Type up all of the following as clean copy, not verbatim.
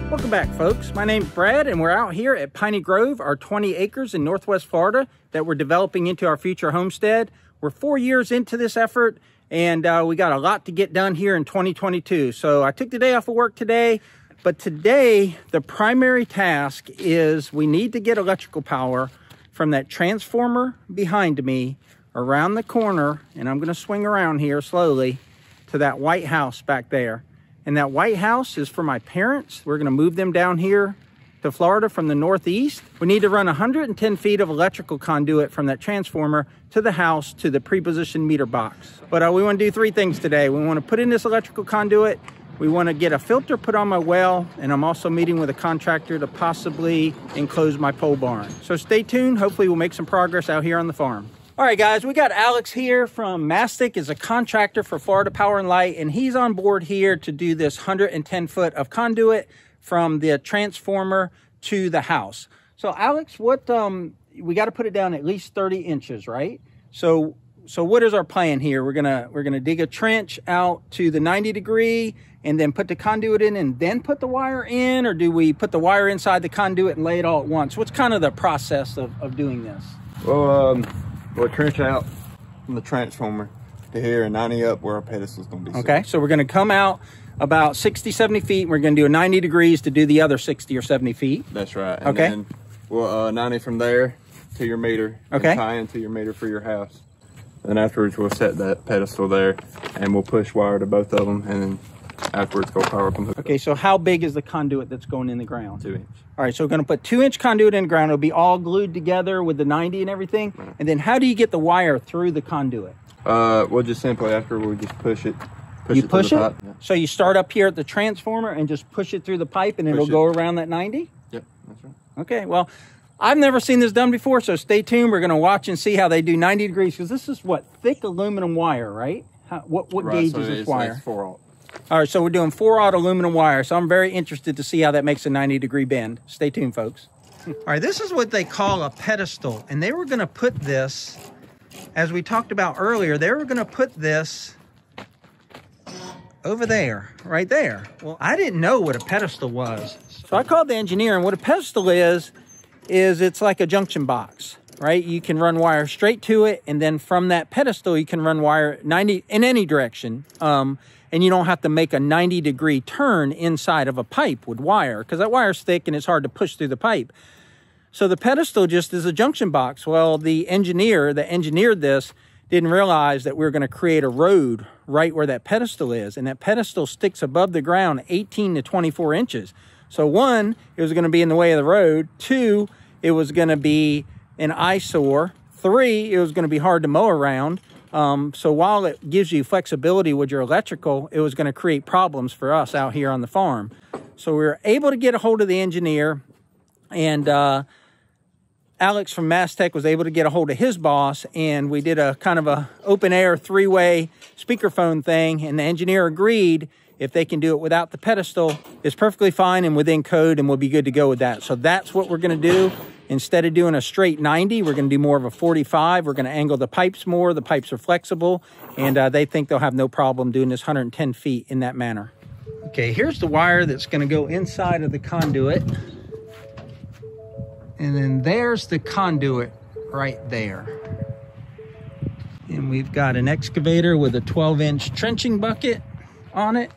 Welcome back, folks. My name's Brad, and we're out here at Piney Grove, our 20 acres in Northwest Florida that we're developing into our future homestead. We're 4 years into this effort, and we got a lot to get done here in 2022. So I took the day off of work today, but today the primary task is we need to get electrical power from that transformer behind me around the corner, and I'm going to swing around here slowly to that white house back there. And that white house is for my parents. We're going to move them down here to Florida from the northeast. We need to run 110 feet of electrical conduit from that transformer to the house to the pre-positioned meter box. But we want to do three things today. We want to put in this electrical conduit. We want to get a filter put on my well, and I'm also meeting with a contractor to possibly enclose my pole barn. So stay tuned. Hopefully we'll make some progress out here on the farm. All right, guys, we got Alex here from Mastic, is a contractor for Florida Power and Light, and he's on board here to do this 110 foot of conduit from the transformer to the house. So Alex, what we got to put it down at least 30 inches, right? So what is our plan here? We're gonna dig a trench out to the 90 degree and then put the conduit in and then put the wire in, or do we put the wire inside the conduit and lay it all at once? What's kind of the process of doing this? Well, we'll trench out from the transformer to here and 90 up where our pedestal's gonna be. Okay, so we're gonna come out about 60, 70 feet, and we're gonna do a 90 degrees to do the other 60 or 70 feet. That's right. Okay. And then we'll 90 from there to your meter. Okay. And tie into your meter for your house. Then afterwards we'll set that pedestal there and we'll push wire to both of them, and then afterwards go power up and hook Okay, up. so how big is the conduit that's going in the ground? 2 inch. All right, so we're gonna put 2-inch conduit in the ground. It'll be all glued together with the 90 and everything. Right. And then how do you get the wire through the conduit? We'll just simply, after we just push it. You push through the it? pipe. Yeah. So you start up here at the transformer and just push it through the pipe, and it'll go around that 90? Yep, that's right. Okay, well, I've never seen this done before, so stay tuned. We're gonna watch and see how they do 90 degrees, because this is what, thick aluminum wire, right? What Right, gauge so is this it's wire? 4/0. All right, so we're doing 4/0 aluminum wire, so I'm very interested to see how that makes a 90 degree bend. Stay tuned, folks. All right, this is what they call a pedestal, and they were gonna put this, as we talked about earlier, they were gonna put this over there, right there. Well, I didn't know what a pedestal was. So I called the engineer, and what a pedestal is it's like a junction box, right? You can run wire straight to it, and then from that pedestal, you can run wire 90 in any direction. And you don't have to make a 90 degree turn inside of a pipe with wire, because that wire's thick and it's hard to push through the pipe. So the pedestal just is a junction box. Well, the engineer that engineered this didn't realize that we were going to create a road right where that pedestal is. And that pedestal sticks above the ground 18 to 24 inches. So one, it was going to be in the way of the road. Two, it was going to be an eyesore. Three, it was going to be hard to mow around. So while it gives you flexibility with your electrical, it was going to create problems for us out here on the farm. So we were able to get a hold of the engineer, and Alex from Mastic was able to get a hold of his boss, and we did a kind of a open air 3-way speakerphone thing, and the engineer agreed if they can do it without the pedestal, it's perfectly fine and within code, and we'll be good to go with that. So that's what we're going to do. Instead of doing a straight 90, we're going to do more of a 45. We're going to angle the pipes more. The pipes are flexible, and they think they'll have no problem doing this 110 feet in that manner. Okay, here's the wire that's going to go inside of the conduit. And then there's the conduit right there. And we've got an excavator with a 12-inch trenching bucket on it.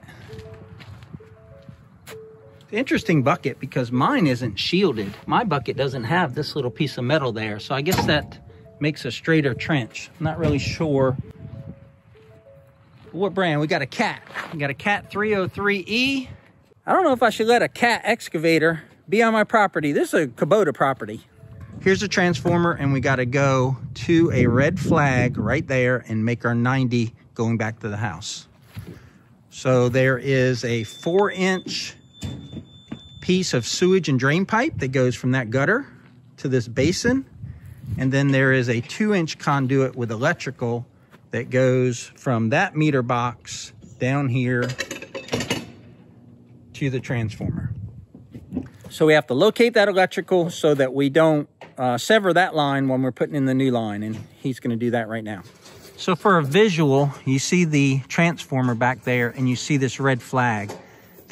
Interesting bucket, because mine isn't shielded. My bucket doesn't have this little piece of metal there, so I guess that makes a straighter trench. I'm not really sure what brand. We got a Cat. We got a Cat 303E. I don't know if I should let a Cat excavator be on my property. This is a Kubota property. Here's a transformer, and we got to go to a red flag right there and make our 90 going back to the house. So there is a 4-inch piece of sewage and drain pipe that goes from that gutter to this basin, and then there is a 2-inch conduit with electrical that goes from that meter box down here to the transformer. So we have to locate that electrical so that we don't sever that line when we're putting in the new line, and he's going to do that right now. So for a visual, you see the transformer back there, and you see this red flag.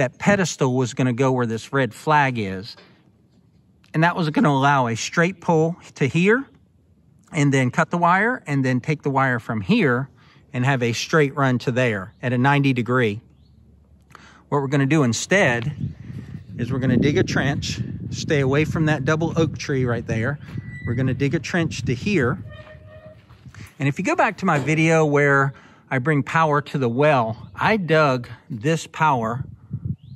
that pedestal was going to go where this red flag is. And that was going to allow a straight pull to here, and then cut the wire, and then take the wire from here and have a straight run to there at a 90 degree. What we're going to do instead is we're going to dig a trench, stay away from that double oak tree right there. We're going to dig a trench to here. And if you go back to my video where I bring power to the well, I dug this power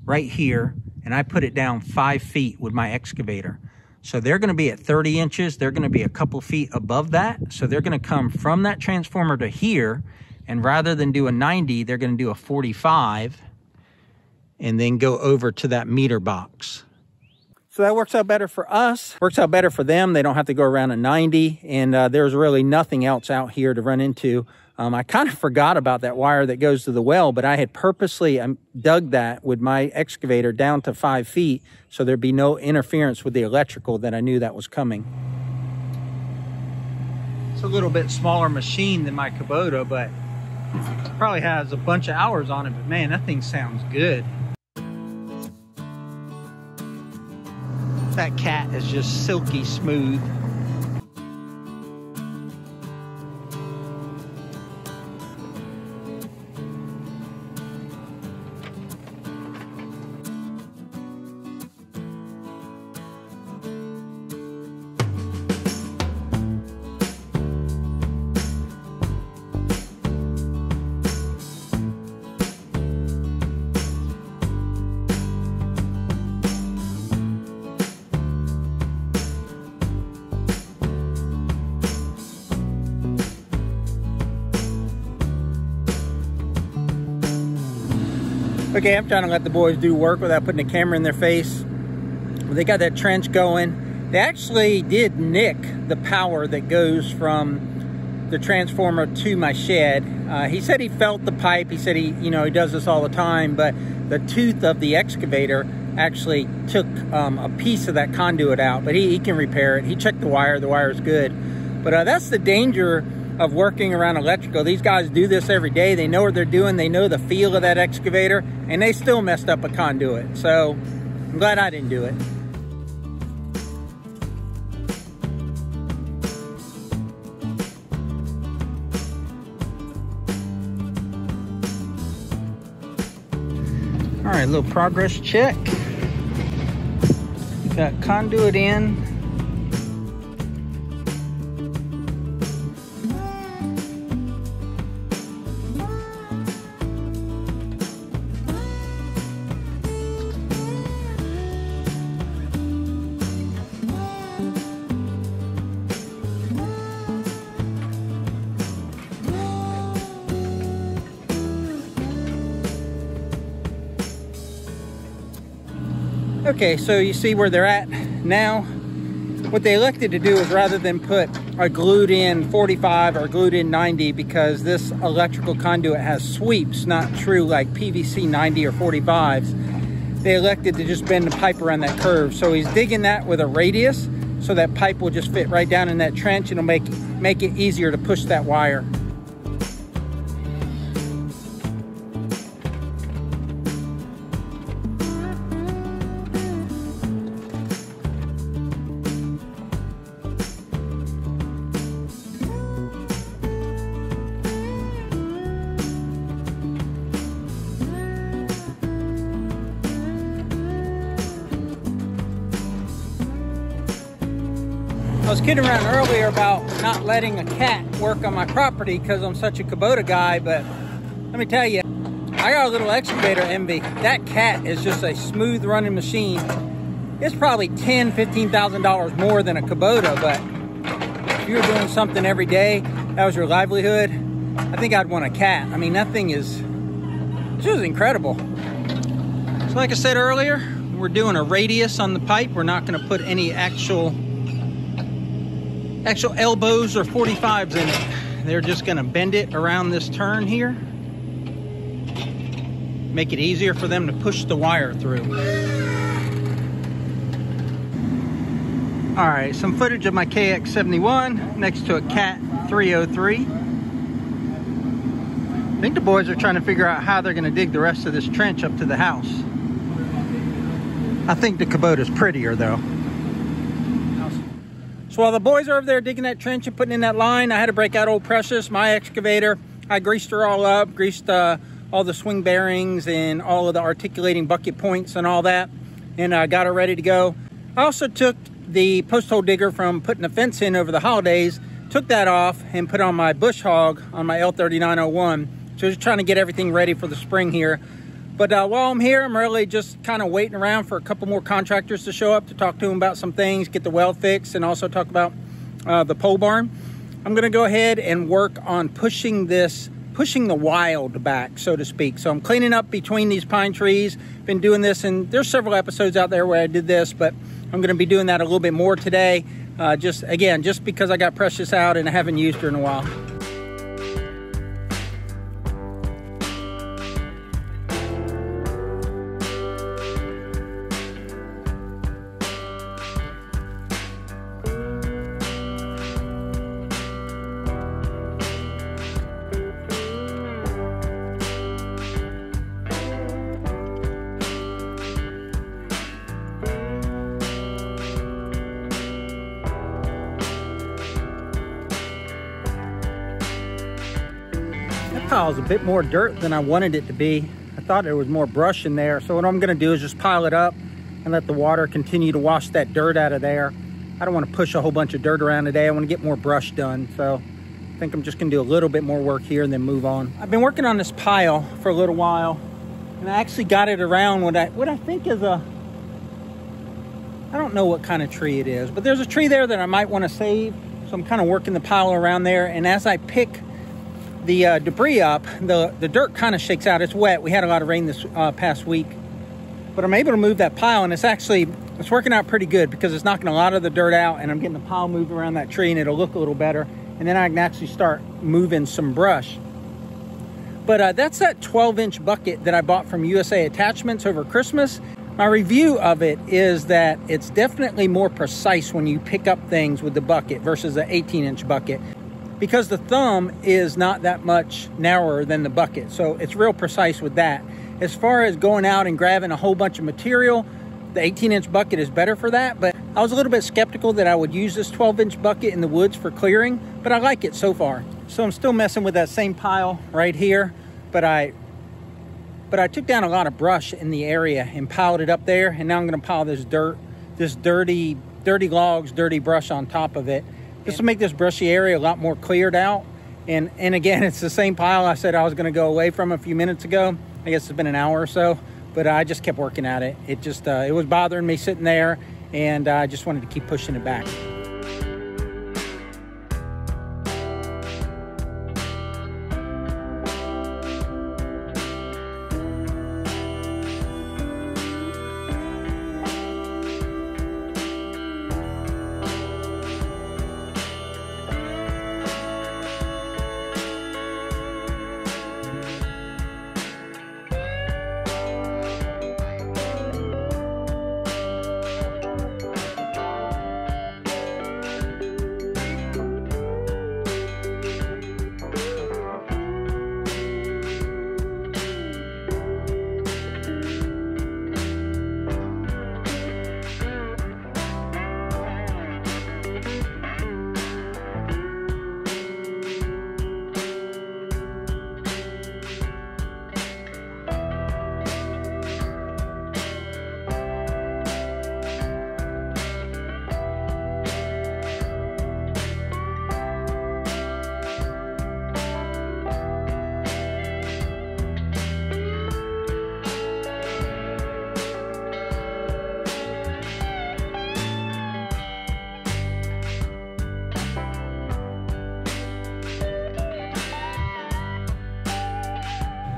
right here and I put it down 5 feet with my excavator. So they're going to be at 30 inches. They're going to be a couple feet above that. So they're going to come from that transformer to here. And rather than do a 90, they're going to do a 45 and then go over to that meter box. So that works out better for us, works out better for them. They don't have to go around a 90, and there's really nothing else out here to run into. I kind of forgot about that wire that goes to the well, but I had purposely dug that with my excavator down to 5 feet so there'd be no interference with the electrical that I knew that was coming. It's a little bit smaller machine than my Kubota, but it probably has a bunch of hours on it, but man, that thing sounds good. That cat is just silky smooth. Okay, I'm trying to let the boys do work without putting the camera in their face. They got that trench going. They actually did nick the power that goes from the transformer to my shed. He said he felt the pipe. He said he does this all the time, but the tooth of the excavator actually took a piece of that conduit out, but he can repair it. He checked the wire. The wire is good. But that's the danger of working around electrical. These guys do this every day. They know what they're doing. They know the feel of that excavator, and they still messed up a conduit. So I'm glad I didn't do it. All right, a little progress check. Got conduit in. Okay, so you see where they're at now. What they elected to do is rather than put a glued in 45 or glued in 90, because this electrical conduit has sweeps, not true like PVC 90 or 45s, they elected to just bend the pipe around that curve. So he's digging that with a radius, so that pipe will just fit right down in that trench and it'll make it easier to push that wire. I was kidding around earlier about not letting a cat work on my property because I'm such a Kubota guy, but let me tell you, I got a little excavator envy. That cat is just a smooth running machine. It's probably $10,000, $15,000 more than a Kubota, but if you were doing something every day, that was your livelihood, I think I'd want a cat. I mean, that thing is just incredible. So like I said earlier, we're doing a radius on the pipe. We're not going to put any actual elbows or 45s in it. They're just going to bend it around this turn here, make it easier for them to push the wire through. All right, some footage of my KX71 next to a Cat 303. I think the boys are trying to figure out how they're going to dig the rest of this trench up to the house. I think the Kubota's prettier though. So while the boys are over there digging that trench and putting in that line, I had to break out old Precious, my excavator. I greased her all up, greased all the swing bearings and all of the articulating bucket points and all that, and I got her ready to go. I also took the post hole digger from putting the fence in over the holidays, took that off and put on my bush hog on my L3901. So just trying to get everything ready for the spring here. But while I'm here, I'm really just kind of waiting around for a couple more contractors to show up to talk to them about some things, get the well fixed, and also talk about the pole barn. I'm gonna go ahead and work on pushing the wild back, so to speak. So I'm cleaning up between these pine trees. Been doing this, and there's several episodes out there where I did this, but I'm gonna be doing that a little bit more today. Just because I got Precious out and I haven't used her in a while. Pile's a bit more dirt than I wanted it to be. I thought there was more brush in there. So what I'm gonna do is just pile it up and let the water continue to wash that dirt out of there. I don't want to push a whole bunch of dirt around today. I want to get more brush done. So I think I'm just gonna do a little bit more work here and then move on. I've been working on this pile for a little while, and I actually got it around what I think is I don't know what kind of tree it is, but there's a tree there that I might want to save. So I'm kind of working the pile around there, and as I pick the debris up, the dirt kind of shakes out. It's wet. We had a lot of rain this past week, but I'm able to move that pile, and it's working out pretty good because it's knocking a lot of the dirt out, and I'm getting the pile moved around that tree, and it'll look a little better, and then I can actually start moving some brush. But that's that 12-inch bucket that I bought from USA Attachments over Christmas. My review of it is that it's definitely more precise when you pick up things with the bucket versus the 18-inch bucket, because the thumb is not that much narrower than the bucket. So it's real precise with that. As far as going out and grabbing a whole bunch of material, the 18-inch bucket is better for that. But I was a little bit skeptical that I would use this 12-inch bucket in the woods for clearing, but I like it so far. So I'm still messing with that same pile right here, but I took down a lot of brush in the area and piled it up there, and now I'm gonna pile this dirty logs, dirty brush on top of it. This will make this brushy area a lot more cleared out. And again, it's the same pile I said I was gonna go away from a few minutes ago. I guess it's been an hour or so, but I just kept working at it. It was bothering me sitting there, and I just wanted to keep pushing it back.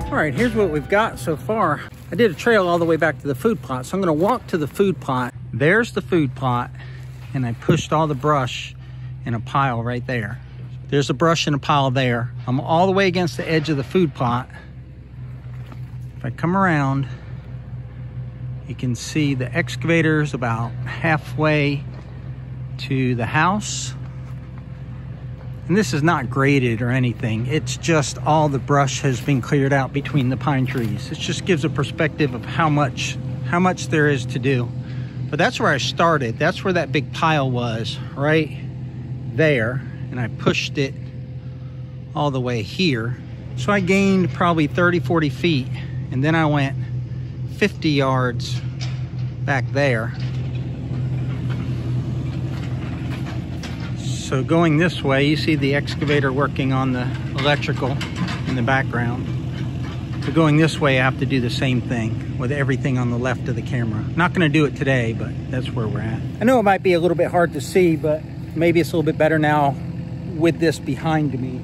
All right, here's what we've got so far. I did a trail all the way back to the food plot, so I'm gonna walk to the food plot. There's the food plot, and I pushed all the brush in a pile right there. There's a brush in a pile there. I'm all the way against the edge of the food plot. If I come around, you can see the excavator's about halfway to the house. And this is not graded or anything. It's just all the brush has been cleared out between the pine trees. It just gives a perspective of how much how much there is to do. But that's where I started. That's where that big pile was, right there. And I pushed it all the way here. So I gained probably 30, 40 feet. And then I went 50 yards back there. So going this way, you see the excavator working on the electrical in the background. So going this way, I have to do the same thing with everything on the left of the camera. Not gonna do it today, but that's where we're at. I know it might be a little bit hard to see, but maybe it's a little bit better now with this behind me.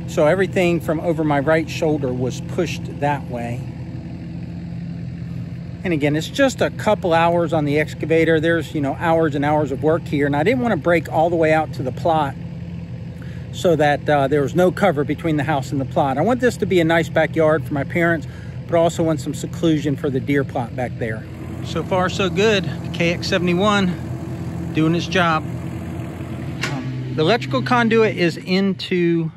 So everything from over my right shoulder was pushed that way. And again, it's just a couple hours on the excavator. There's, you know, hours and hours of work here. And I didn't want to break all the way out to the plot so that there was no cover between the house and the plot. I want this to be a nice backyard for my parents, but also want some seclusion for the deer plot back there. So far, so good. The KX71 doing its job. The electrical conduit is into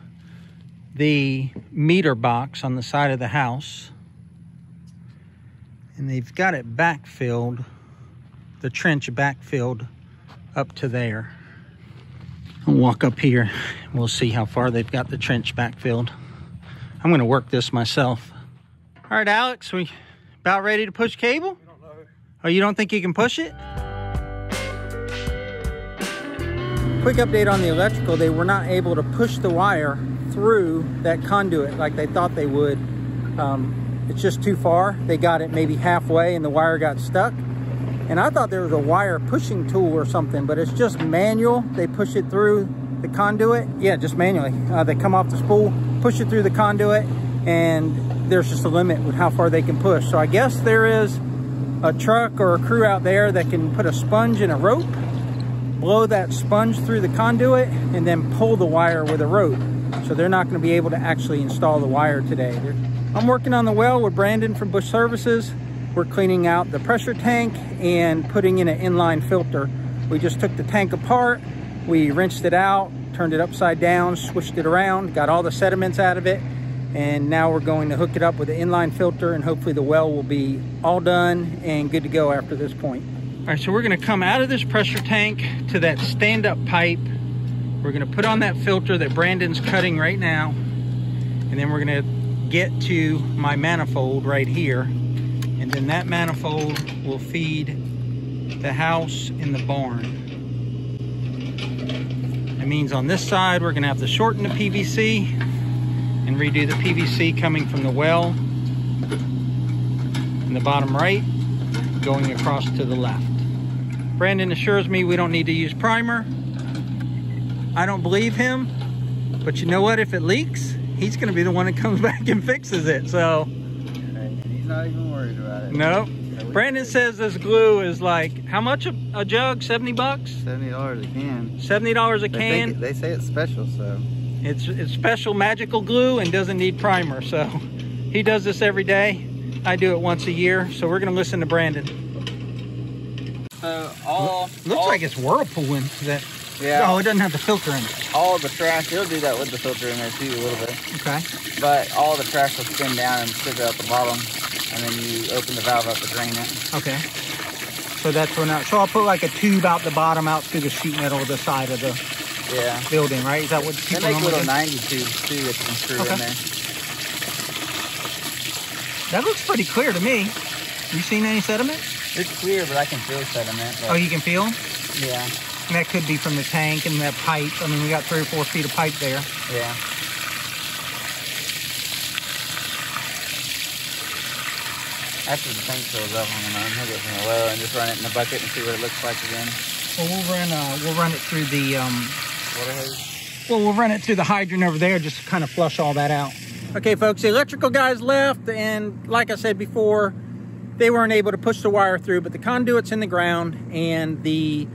the meter box on the side of the house. And they've got it backfilled, the trench backfilled up to there. I'll walk up here. We'll see how far they've got the trench backfilled. I'm gonna work this myself. All right, Alex, we about ready to push cable? I don't know. Oh, you don't think you can push it? Quick update on the electrical. They were not able to push the wire through that conduit like they thought they would. It's just too far. They got it maybe halfway and the wire got stuck. And I thought there was a wire pushing tool or something, but it's just manual. They push it through the conduit. Yeah, just manually. They come off the spool, push it through the conduit, and there's just a limit with how far they can push. So I guess there is a truck or a crew out there that can put a sponge and a rope, blow that sponge through the conduit, and then pull the wire with a rope. So they're not going to be able to actually install the wire today. I'm working on the well with Brandon from Bush Services. We're cleaning out the pressure tank and putting in an inline filter. We just took the tank apart, we rinsed it out, turned it upside down, swished it around, got all the sediments out of it, and now we're going to hook it up with an inline filter, and hopefully the well will be all done and good to go after this point. All right, so we're gonna come out of this pressure tank to that stand-up pipe. We're gonna put on that filter that Brandon's cutting right now, and then we're gonna get to my manifold right here, and then that manifold will feed the house and the barn. That means on this side we're gonna have to shorten the PVC and redo the PVC coming from the well in the bottom right, going across to the left. Brandon assures me we don't need to use primer. I don't believe him, but you know what? If it leaks, he's gonna be the one that comes back and fixes it, so. And he's not even worried about it. No. Brandon says this glue is like, how much a jug? 70 bucks? $70 a can. $70 a can? They say it's special, so. It's special magical glue and doesn't need primer, so. He does this every day. I do it once a year, so we're gonna listen to Brandon. So Looks like it's whirlpooling. That. Yeah. Oh, it doesn't have the filter in it. All the trash, he'll do that with the filter in there too a little bit. Okay. But all the trash will spin down and stick out the bottom, and then you open the valve up to drain it. Okay. So that's when so I'll put like a tube out the bottom, out through the sheet metal of the side of the building, right? Is that what people They make little do? 90 tubes too that you can screw in there. That looks pretty clear to me. You seen any sediment? It's clear, but I can feel sediment. Oh, you can feel? Yeah. And that could be from the tank and that pipe. I mean, we got 3 or 4 feet of pipe there. Yeah. After the tank fills up on the mountain, he'll get from the well and just run it in the bucket and see what it looks like again. Well, we'll run it through the Water hose? well, we'll run it through the hydrant over there just to kind of flush all that out. Okay, folks, the electrical guys left, and like I said before, they weren't able to push the wire through, but the conduit's in the ground and the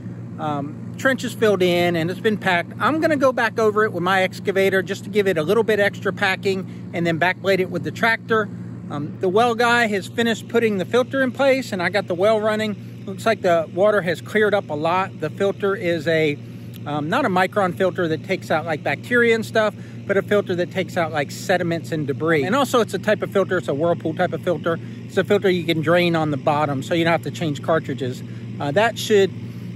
trench is filled in and it's been packed. I'm gonna go back over it with my excavator just to give it a little bit extra packing and then backblade it with the tractor. The well guy has finished putting the filter in place and I got the well running. Looks like the water has cleared up a lot. The filter is a not a micron filter that takes out like bacteria and stuff, but a filter that takes out like sediments and debris. And also it's a type of filter, it's a Whirlpool type of filter. It's a filter you can drain on the bottom, so you don't have to change cartridges. That should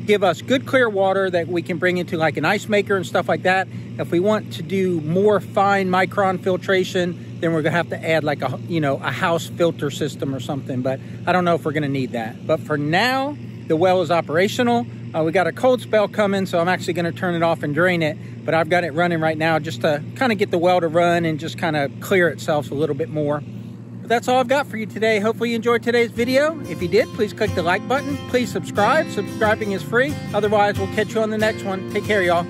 give us good clear water that we can bring into like an ice maker and stuff like that. If we want to do more fine micron filtration, then we're gonna have to add like a, you know, a house filter system or something, but I don't know if we're gonna need that. But for now, the well is operational. We got a cold spell coming, so I'm actually gonna turn it off and drain it, but I've got it running right now just to kind of get the well to run and just kind of clear itself a little bit more. But that's all I've got for you today. Hopefully you enjoyed today's video. If you did, please click the like button. Please subscribe. Subscribing is free. Otherwise, we'll catch you on the next one. Take care, y'all.